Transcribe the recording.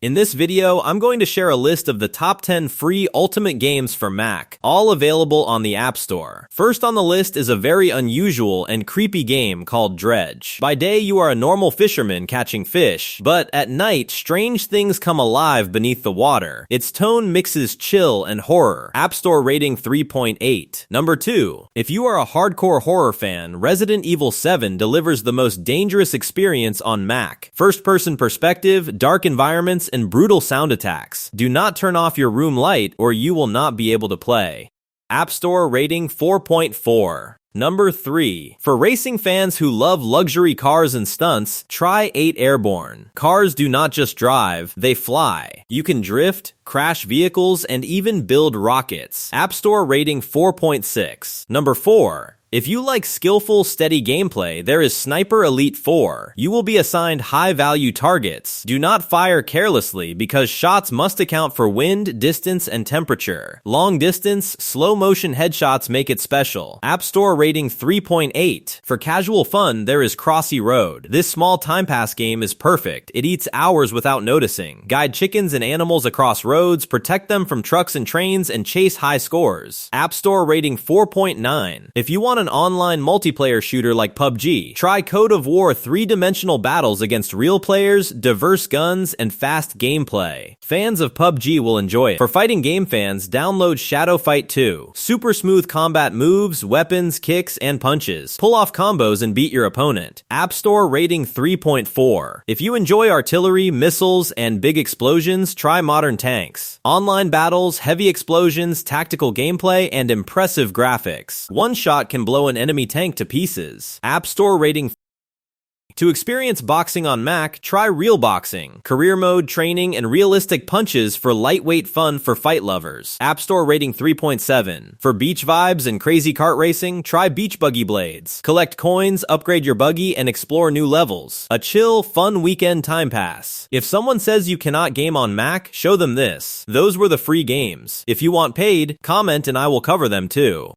In this video, I'm going to share a list of the top 10 free ultimate games for Mac, all available on the App Store. First on the list is a very unusual and creepy game called Dredge. By day, you are a normal fisherman catching fish, but at night, strange things come alive beneath the water. Its tone mixes chill and horror. App Store rating 3.8. Number 2. If you are a hardcore horror fan, Resident Evil 7 delivers the most dangerous experience on Mac. First-person perspective, dark environments, and brutal sound attacks. Do not turn off your room light or you will not be able to play. App Store rating 4.4. Number 3. For racing fans who love luxury cars and stunts, try 8 Airborne. Cars do not just drive, they fly. You can drift, crash vehicles, and even build rockets. App Store rating 4.6. Number 4. If you like skillful, steady gameplay, there is Sniper Elite 4. You will be assigned high-value targets. Do not fire carelessly because shots must account for wind, distance, and temperature. Long distance, slow-motion headshots make it special. App Store rating 3.8. For casual fun, there is Crossy Road. This small time pass game is perfect. It eats hours without noticing. Guide chickens and animals across roads, protect them from trucks and trains, and chase high scores. App Store rating 4.9. If you want an online multiplayer shooter like PUBG, try Code of War 3-dimensional battles against real players, diverse guns, and fast gameplay. Fans of PUBG will enjoy it. For fighting game fans, download Shadow Fight 2. Super smooth combat moves, weapons, kicks, and punches. Pull off combos and beat your opponent. App Store rating 3.4. If you enjoy artillery, missiles, and big explosions, try Modern Tanks. Online battles, heavy explosions, tactical gameplay, and impressive graphics. One shot can blow an enemy tank to pieces. App Store rating. To experience boxing on Mac, try Real Boxing. Career mode, training, and realistic punches for lightweight fun for fight lovers. App Store rating 3.7. For beach vibes and crazy kart racing, try Beach Buggy Blades. Collect coins, upgrade your buggy, and explore new levels. A chill, fun weekend time pass. If someone says you cannot game on Mac, show them this. Those were the free games. If you want paid, comment and I will cover them too.